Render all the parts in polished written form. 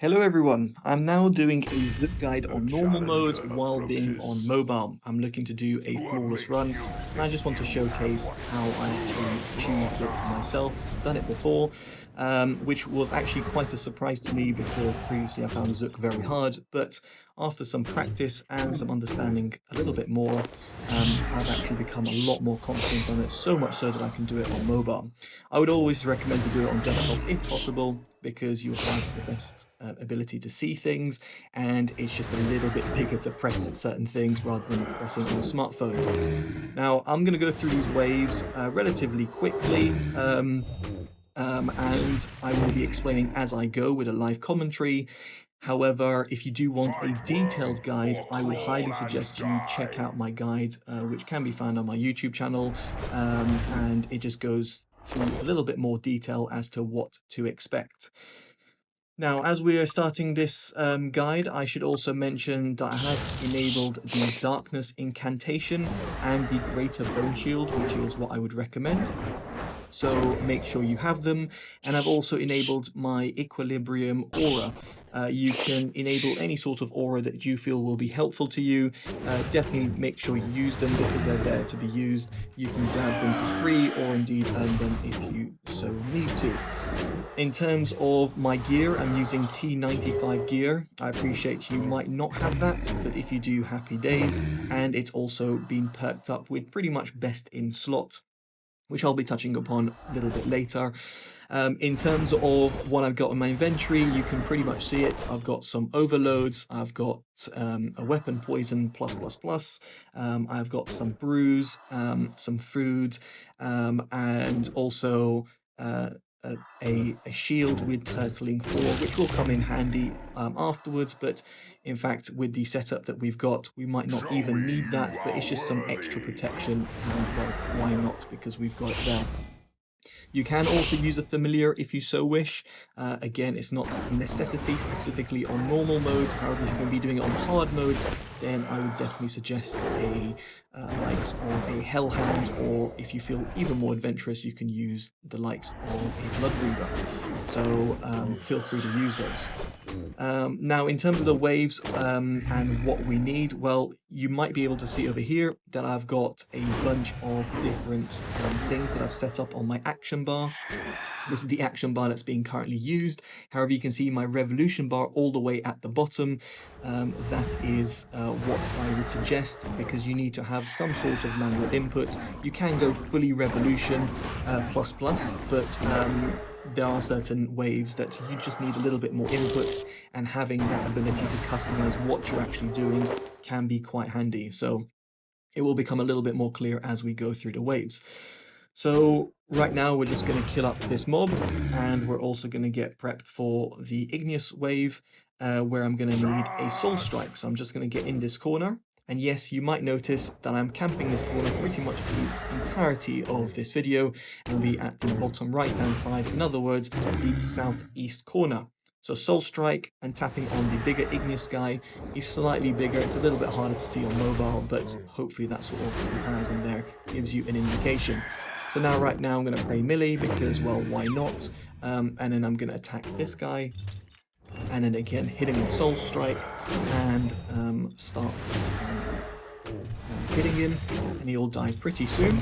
Hello everyone, I'm now doing a Zuk guide on normal mode while being on mobile. I'm looking to do a flawless run and I just want to showcase how I actually achieved it myself. I've done it before, which was actually quite a surprise to me because previously I found Zuk very hard, but after some practice and some understanding a little bit more, I've actually become a lot more confident on it, so much so that I can do it on mobile. I would always recommend to do it on desktop if possible, because you have the best ability to see things, and it's just a little bit bigger to press certain things rather than pressing on a smartphone. Now, I'm going to go through these waves relatively quickly, and I will be explaining as I go with a live commentary. However, if you do want a detailed guide, I would highly suggest you check out my guide, which can be found on my YouTube channel, and it just goes through a little bit more detail as to what to expect. Now, as we are starting this guide, I should also mention that I have enabled the Darkness Incantation and the Greater Bone Shield, which is what I would recommend. So make sure you have them. And I've also enabled my Equilibrium Aura. You can enable any sort of aura that you feel will be helpful to you. Definitely make sure you use them because they're there to be used. You can grab them for free or indeed earn them if you so need to. In terms of my gear, I'm using T95 gear. I appreciate you might not have that, but if you do, happy days. And it's also been perked up with pretty much best in slot, which I'll be touching upon a little bit later. In terms of what I've got in my inventory, you can pretty much see it. I've got some overloads, I've got a weapon poison +++, I've got some brews, some food, and also a shield with turtling 4, which will come in handy afterwards, but in fact with the setup that we've got we might not even need that, but it's just some extra protection, and well, why not, because we've got it there. You can also use a familiar if you so wish. Again, it's not a necessity specifically on normal mode. However, if you're going to be doing it on hard mode, then I would definitely suggest a likes of a Hellhound, or if you feel even more adventurous, you can use the likes of a Blood Reaver. So feel free to use those. Now, in terms of the waves and what we need, well, you might be able to see over here that I've got a bunch of different things that I've set up on my action bar. This is the action bar that's being currently used. However, you can see my revolution bar all the way at the bottom. That is what I would suggest, because you need to have some sort of manual input. You can go fully revolution plus, but there are certain waves that you just need a little bit more input, and having that ability to customize what you're actually doing can be quite handy. So it will become a little bit more clear as we go through the waves. So right now we're just going to kill up this mob, and we're also going to get prepped for the Igneous wave, where I'm going to need a soul strike. So I'm just going to get in this corner. And yes, you might notice that I'm camping this corner pretty much the entirety of this video, and be at the bottom right hand side, in other words, the southeast corner. So soul strike and tapping on the bigger Igneous guy. He's slightly bigger, it's a little bit harder to see on mobile, but hopefully that sort of comparison there gives you an indication. So now, right now, I'm going to play melee because, well, why not? And then I'm going to attack this guy, and then again hitting with soul strike, and start hitting him, and he'll die pretty soon.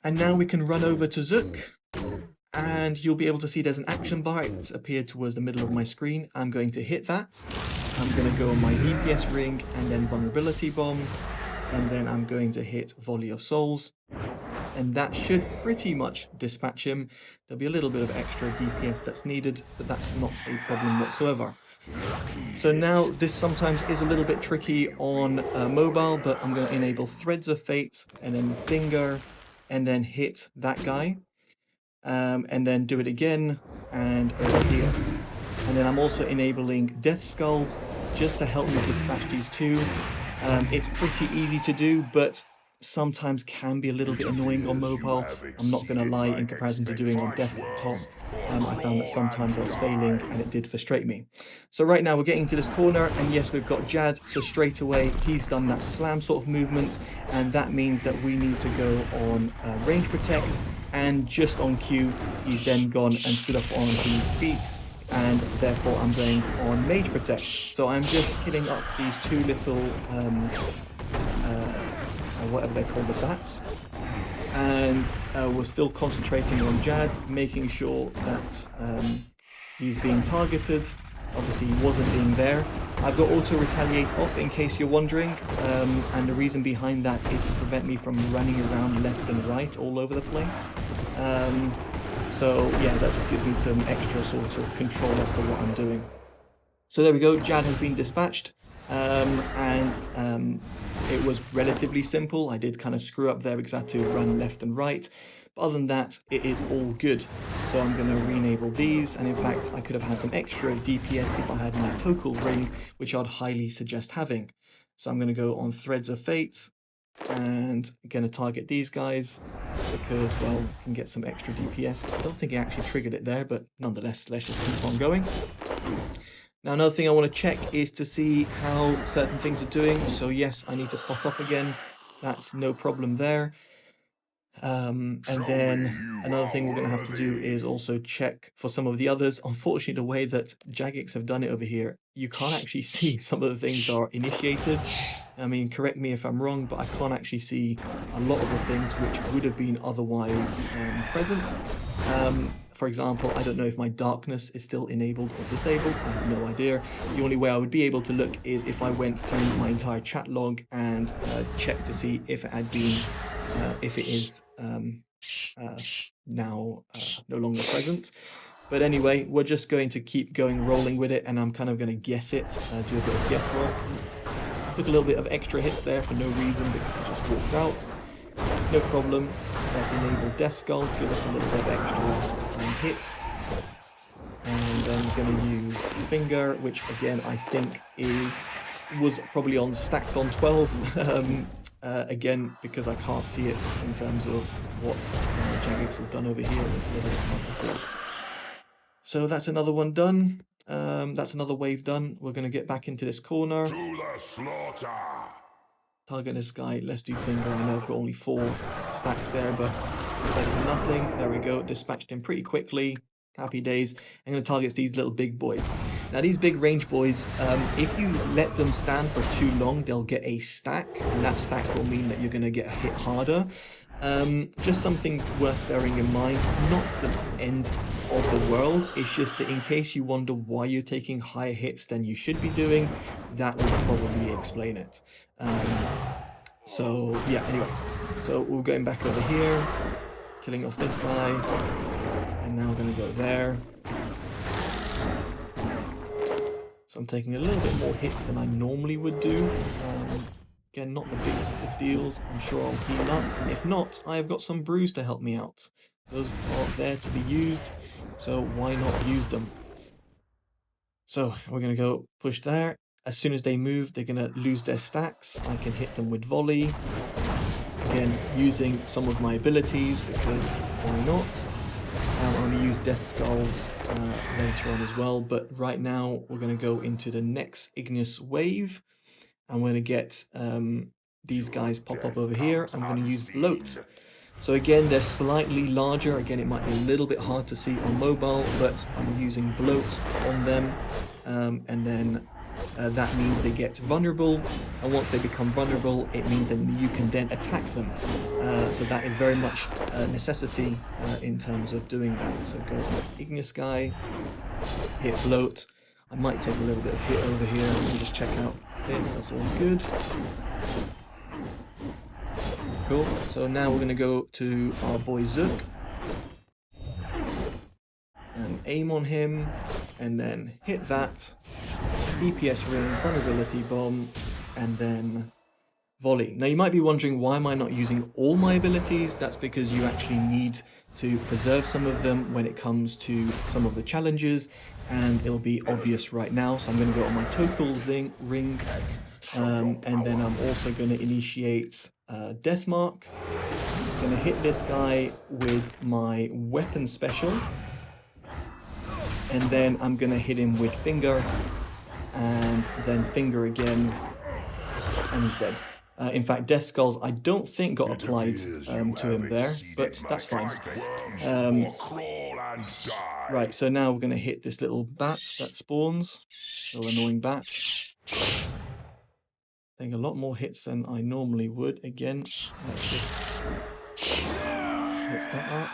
And now we can run over to Zuk, and you'll be able to see there's an action bar. It's appeared towards the middle of my screen. I'm going to hit that. I'm going to go on my DPS ring and then vulnerability bomb, and then I'm going to hit volley of souls. And that should pretty much dispatch him. There'll be a little bit of extra DPS that's needed, but that's not a problem whatsoever. So now, this sometimes is a little bit tricky on mobile, but I'm going to enable Threads of Fate, and then Finger, and then hit that guy. And then do it again, and over here. And then I'm also enabling Death Skulls, just to help me dispatch these two. It's pretty easy to do, but sometimes can be a little bit annoying on mobile. I'm not going to lie, in comparison to doing on desktop. I found that sometimes I was failing, and it did frustrate me. So right now we're getting to this corner, and yes, we've got Jad, so straight away he's done that slam sort of movement, and that means that we need to go on range protect, and just on cue he's then gone and stood up on his feet and therefore I'm going on Mage Protect. So I'm just killing off these two little, whatever they're called, the bats. And we're still concentrating on Jad, making sure that he's being targeted. Obviously, he wasn't being there. I've got Auto Retaliate off, in case you're wondering, and the reason behind that is to prevent me from running around left and right all over the place. So yeah, that just gives me some extra sort of control as to what I'm doing. So there we go, Jad has been dispatched, and it was relatively simple. I did kind of screw up there because I had to run left and right. But other than that, it is all good. So I'm going to re-enable these, and in fact, I could have had some extra DPS if I had my TzKal ring, which I'd highly suggest having. So I'm going to go on Threads of Fate, and I'm going to target these guys, because, well, we can get some extra DPS. I don't think it actually triggered it there, but nonetheless, let's just keep on going. Now, another thing I want to check is to see how certain things are doing. So yes, I need to pot up again. That's no problem there. And then another thing we're going to have to do is also check for some of the others. Unfortunately, the way that Jagex have done it over here, you can't actually see some of the things that are initiated. I mean, correct me if I'm wrong, but I can't actually see a lot of the things which would have been otherwise present. For example, I don't know if my darkness is still enabled or disabled. I have no idea. The only way I would be able to look is if I went through my entire chat log and checked to see if it had been, if it is now no longer present. But anyway, we're just going to keep rolling with it, and I'm kind of going to guess it, do a bit of guesswork. Took a little bit of extra hits there for no reason because I just walked out. No problem. Let's enable Death Skulls, give us a little bit of extra hits. And then we're going to use Finger, which again I think was probably stacked on 12. Again, because I can't see it in terms of what Jagex have done over here. It's a little bit hard to see. So that's another one done. That's another wave done. We're going to get back into this corner. To the slaughter. Target this guy. Let's do Finger. I know I've got only 4 stacks there, but better than nothing. There we go. Dispatched him pretty quickly. Happy days. I'm going to target these little big boys. Now, these big range boys, if you let them stand for too long, they'll get a stack, and that stack will mean that you're going to get hit harder. Just something worth bearing in mind, not the end of the world, it's just that in case you wonder why you're taking higher hits than you should be doing, that would probably explain it. So yeah, anyway, so we're going back over here, killing off this guy, and now we're going to go there. So I'm taking a little bit more hits than I normally would do. Again, not the biggest of deals. I'm sure I'll heal up, and if not, I have got some brews to help me out. Those are there to be used, so why not use them? So we're going to go push there. As soon as they move, they're going to lose their stacks. I can hit them with volley. Again, using some of my abilities, because why not? I'm going to use Death Skulls later on as well, but right now we're going to go into the next Igneous wave. I'm going to get these guys pop up over here. I'm going to use Bloat. So again, they're slightly larger. Again, it might be a little bit hard to see on mobile, but I'm using Bloat on them. And then that means they get vulnerable. And once they become vulnerable, it means that you can then attack them. So that is very much a necessity in terms of doing that. So go to Igneous guy, hit Bloat. I might take a little bit of hit over here. Let me just check out this. That's all good. Cool. So now we're going to go to our boy Zuk and aim on him, and then hit that. DPS ring, vulnerability bomb, and then volley. Now you might be wondering, why am I not using all my abilities? That's because you actually need to preserve some of them when it comes to some of the challenges, and it'll be obvious right now. So I'm going to go on my TzKal-Zuk ring, and then I'm also going to initiate Death Mark. I'm going to hit this guy with my weapon special, and then I'm going to hit him with Finger, and then Finger again, and he's dead. In fact, Death Skulls I don't think got applied to him there, but that's fine. Right, so now we're going to hit this little bat that spawns. Little annoying bat. Taking a lot more hits than I normally would. Again, let's just hit that up.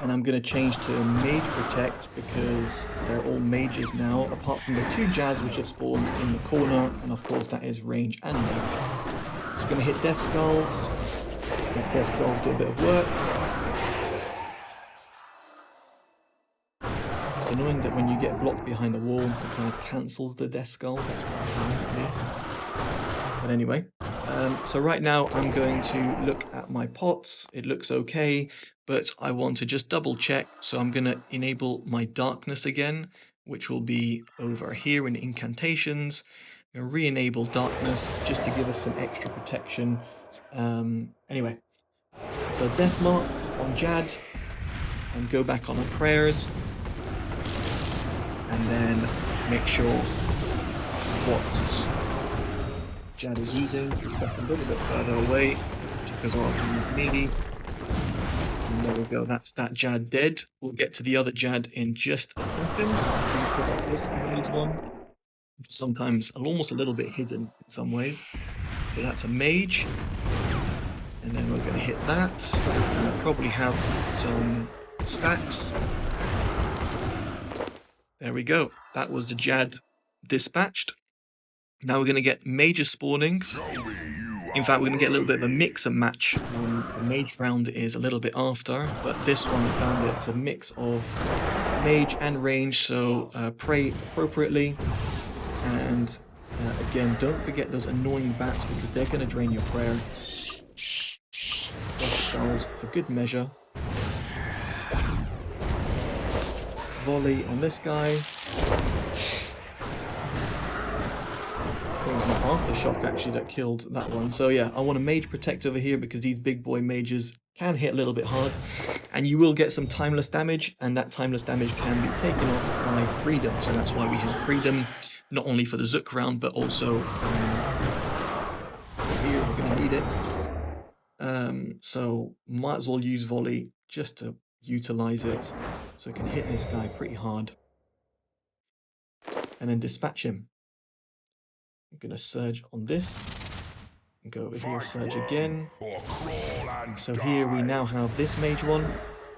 And I'm going to change to Mage Protect because they're all mages now, apart from the 2 Jads which have spawned in the corner, and of course that is range and mage. Just going to hit Death Skulls. Let Death Skulls do a bit of work. It's annoying that when you get blocked behind a wall, it kind of cancels the Death Skulls. That's what I found at least. But anyway, so right now I'm going to look at my pots. It looks okay, but I want to just double check. So I'm going to enable my darkness again, which will be over here in incantations. I'm going to re-enable darkness just to give us some extra protection. Anyway, so Deathmark on Jad, and go back on our prayers, and then make sure what Jad is using is stuck a little bit further away because I'm needy. And there we go, that's that Jad dead. We'll get to the other Jad in just a second. So we put up this mage one. Sometimes almost a little bit hidden in some ways. So that's a mage. And then we're going to hit that. And we'll probably have some stacks. There we go. That was the Jad dispatched. Now we're going to get mages spawning. In fact, we're going to get a little bit of a mix and match. The mage round is a little bit after, but this one I found it's a mix of mage and range, so pray appropriately. And again, don't forget those annoying bats because they're going to drain your prayer. Death Skulls for good measure. Volley on this guy. It was my aftershock actually that killed that one. So yeah, I want to mage protect over here because these big boy mages can hit a little bit hard, and you will get some timeless damage, and that timeless damage can be taken off by freedom. So that's why we have freedom, not only for the Zuk round, but also here we're going to need it. So might as well use volley just to utilize it, so I can hit this guy pretty hard, and then dispatch him. I'm going to surge on this, and go over here, surge again. So here we now have this mage one.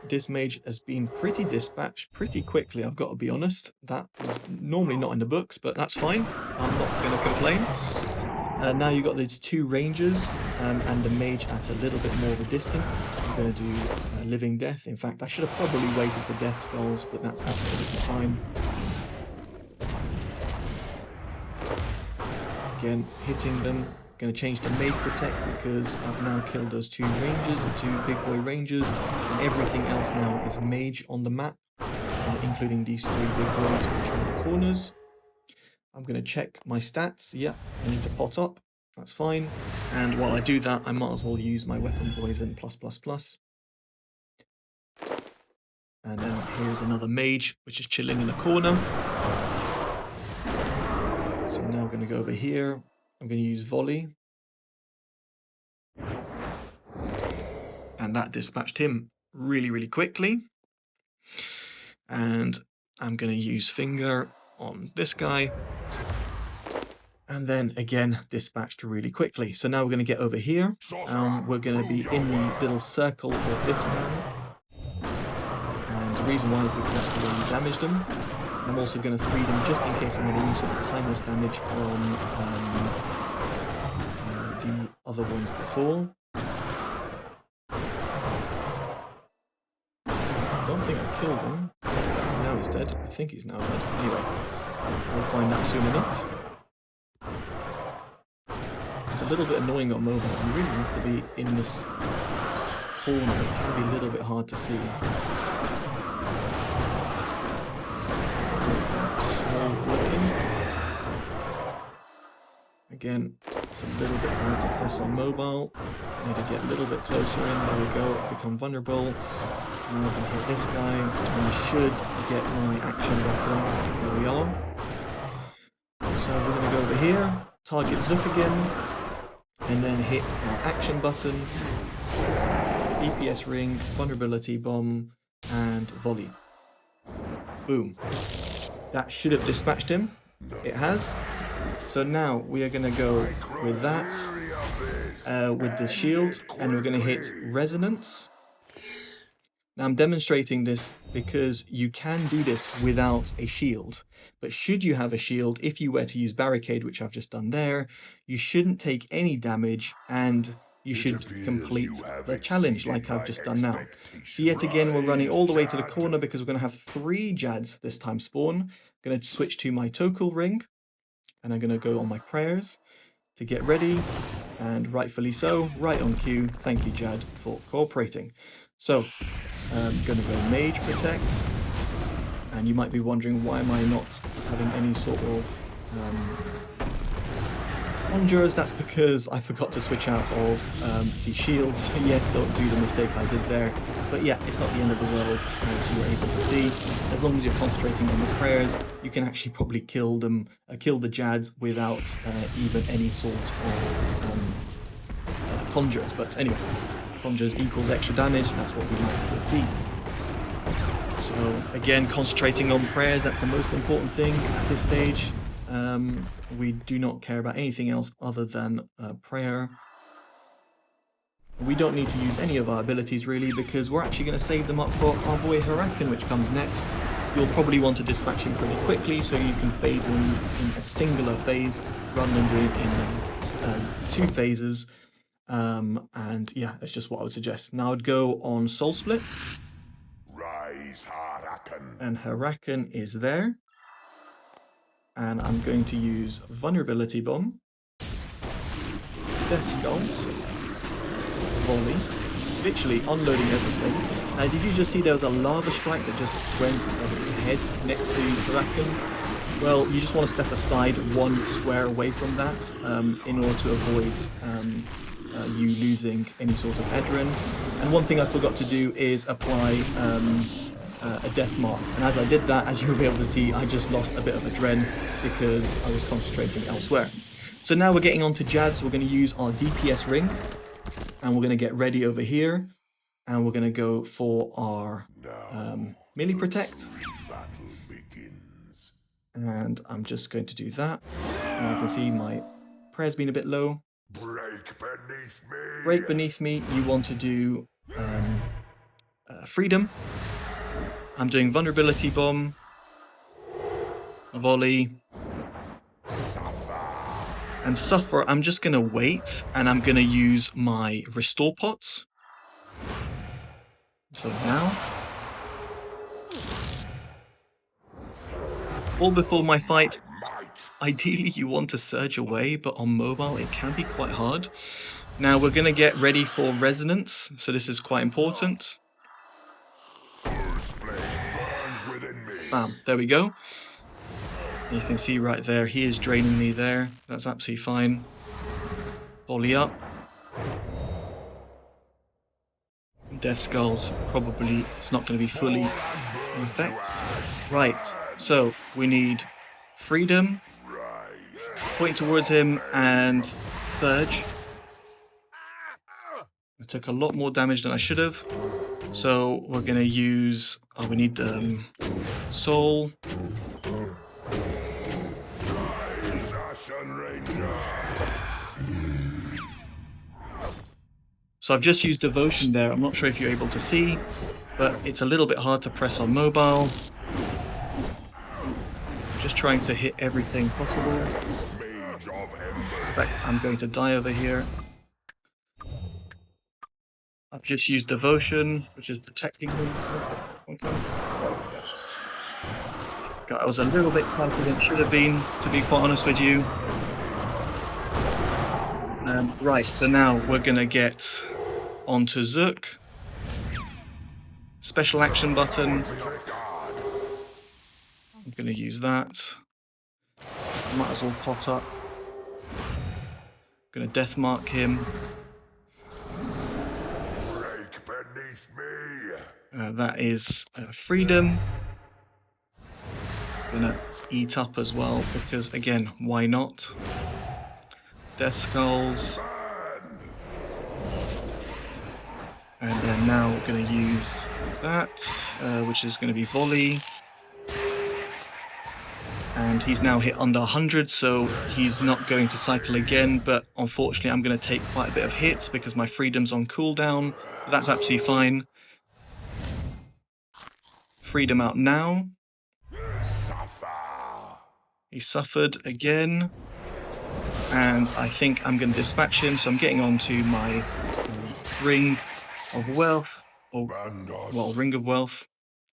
This mage has been pretty dispatched pretty quickly, I've got to be honest. That was normally not in the books, but that's fine. I'm not going to complain. Now you've got these 2 rangers and the mage at a little bit more of a distance. I'm going to do Living Death. In fact, I should have probably waited for Death Skulls, but that's absolutely fine. Again, hitting them. Going to change to Mage Protect because I've now killed those 2 rangers, the 2 big boy rangers, and everything else now is mage on the map, including these 3 big boys which are in the corners. I'm going to check my stats. Yeah, I need to pot up. That's fine. And while I do that, I might as well use my weapon poison +++. And then here's another mage which is chilling in a corner. So now we're going to go over here. I'm going to use volley. And that dispatched him really, really quickly. And I'm going to use finger on this guy. And then again, dispatched really quickly. So now we're going to get over here. We're going to be in the little circle of this man. And the reason why is because that's the way you damaged him. And I'm also going to free them just in case I had any sort of timeless damage from the other ones before. I don't think I killed him. Now he's dead. I think he's now dead. Anyway, we'll find out soon enough. It's a little bit annoying on mobile. You really have to be in this corner. It can be a little bit hard to see. Small blocking. Again, it's a little bit hard to press on mobile. I need to get a little bit closer in. There we go. Become vulnerable. Now I can hit this guy. I should get my action button. Here we are. So we're going to go over here. Target Zuk again. And then hit our action button. EPS ring. Vulnerability bomb. and volley. Boom. That should have dispatched him. It has. So now we are going to go with that, with the shield, and we're going to hit resonance. Now I'm demonstrating this because you can do this without a shield, but should you have a shield, if you were to use barricade, which I've just done there, you shouldn't take any damage and you should complete the challenge like I've just done now. So yet again, we're running all the way to the corner because we're going to have 3 Jads this time spawn. I'm going to switch to my Total ring and I'm going to go on my prayers to get ready, and rightfully so, right on cue. Thank you, Jad, for cooperating. So I'm going to go Mage Protect, and you might be wondering why am I not having any sort of conjures. That's because I forgot to switch out of the shields. Yes, don't do the mistake I did there, but yeah, it's not the end of the world, as you were able to see. As long as you're concentrating on the prayers, you can actually probably kill them, kill the Jads without even any sort of conjures. But anyway, conjures equals extra damage. That's what we like to see. So again, concentrating on prayers, that's the most important thing at this stage. We do not care about anything else other than prayer. We don't need to use any of our abilities really, because we're actually going to save them up for our boy HarAken, which comes next. You'll probably want to dispatch him pretty quickly so you can phase him in a singular phase rather than doing it in 2 phases. And yeah, that's just what I would suggest. Now I'd go on Soul Split. Rise, HarAken. And HarAken is there. And I'm going to use Vulnerability Bomb, Death Skulls, Volley, literally unloading everything. Now, did you just see there was a lava strike that just went ahead next to HarAken? Well, you just want to step aside 1 square away from that in order to avoid you losing any sort of Edrin. And one thing I forgot to do is apply a death mark, and as I did that, as you will be able to see, I just lost a bit of adrenaline because I was concentrating elsewhere. So now we're getting on to Jad, so we're going to use our DPS ring, and we're going to get ready over here, and we're going to go for our melee protect. And I'm just going to do that, and I can see my prayer's been a bit low. Break beneath me, you want to do freedom. I'm doing Vulnerability Bomb, Volley, and Suffer. I'm just going to wait, and I'm going to use my Restore Pots. So now, all before my fight, ideally you want to surge away, but on mobile it can be quite hard. Now we're going to get ready for Resonance, so this is quite important. Bam, there we go. You can see right there, he is draining me there. That's absolutely fine. Volley up. Death Skulls, probably, it's not going to be fully in effect. Right, so we need freedom, point towards him, and surge. I took a lot more damage than I should have. So we're going to use, we need soul. So I've just used devotion there. I'm not sure if you're able to see, but it's a little bit hard to press on mobile. I'm just trying to hit everything possible. I suspect I'm going to die over here. I've just used devotion, which is protecting things. I was a little bit tighter than it should have been, to be quite honest with you. Right, so now we're going to get onto Zuk. Special action button. I'm going to use that. Might as well pot up. I'm going to death mark him. That is freedom. Gonna eat up as well because, again, why not? Death Skulls. And then now we're going to use that, which is going to be volley. And he's now hit under 100, so he's not going to cycle again, but unfortunately I'm going to take quite a bit of hits because my freedom's on cooldown, but that's absolutely fine. Freedom out now. He suffered again, and I think I'm going to dispatch him, so I'm getting on to my ring of wealth, or, well, ring of wealth,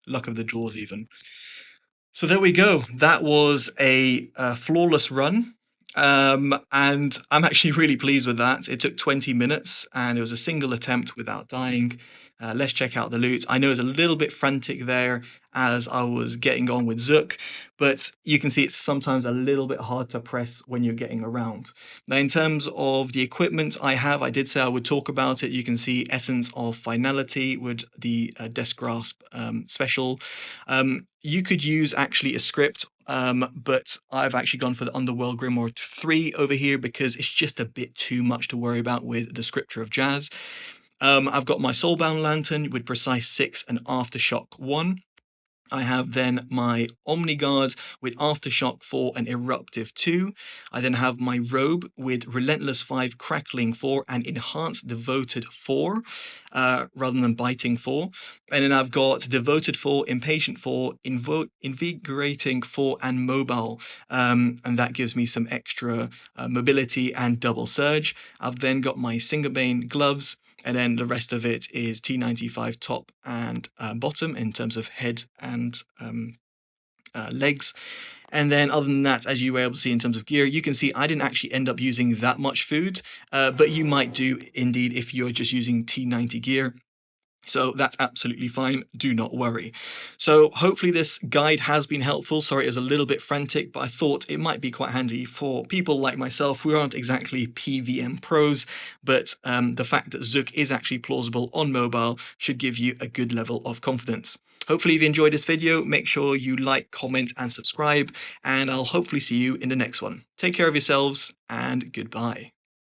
luck of the draws even. So there we go. That was a flawless run. And I'm actually really pleased with that. It took 20 minutes and it was a single attempt without dying. Let's check out the loot. I know it's a little bit frantic there as I was getting on with Zuk, but you can see it's sometimes a little bit hard to press when you're getting around. Now, in terms of the equipment I have, I did say I would talk about it. You can see Essence of Finality with the Desk Grasp special. You could use actually a script, but I've actually gone for the Underworld Grimoire 3 over here because it's just a bit too much to worry about with the Scripture of Jazz. I've got my Soulbound Lantern with Precise 6 and Aftershock 1. I have then my Omni Guard with Aftershock 4 and Eruptive 2. I then have my Robe with Relentless 5, Crackling 4 and Enhanced Devoted 4, rather than Biting 4. And then I've got Devoted 4, Impatient 4, Invigorating 4 and Mobile. And that gives me some extra mobility and double surge. I've then got my Singerbane gloves, and then the rest of it is T95 top and bottom in terms of head and legs. And then other than that, as you were able to see in terms of gear, you can see I didn't actually end up using that much food, but you might do indeed if you're just using T90 gear. So that's absolutely fine. Do not worry. So hopefully this guide has been helpful. Sorry, it was a little bit frantic, but I thought it might be quite handy for people like myself who aren't exactly PVM pros, but the fact that Zuk is actually plausible on mobile should give you a good level of confidence. Hopefully you've enjoyed this video. Make sure you like, comment, and subscribe, and I'll hopefully see you in the next one. Take care of yourselves, and goodbye.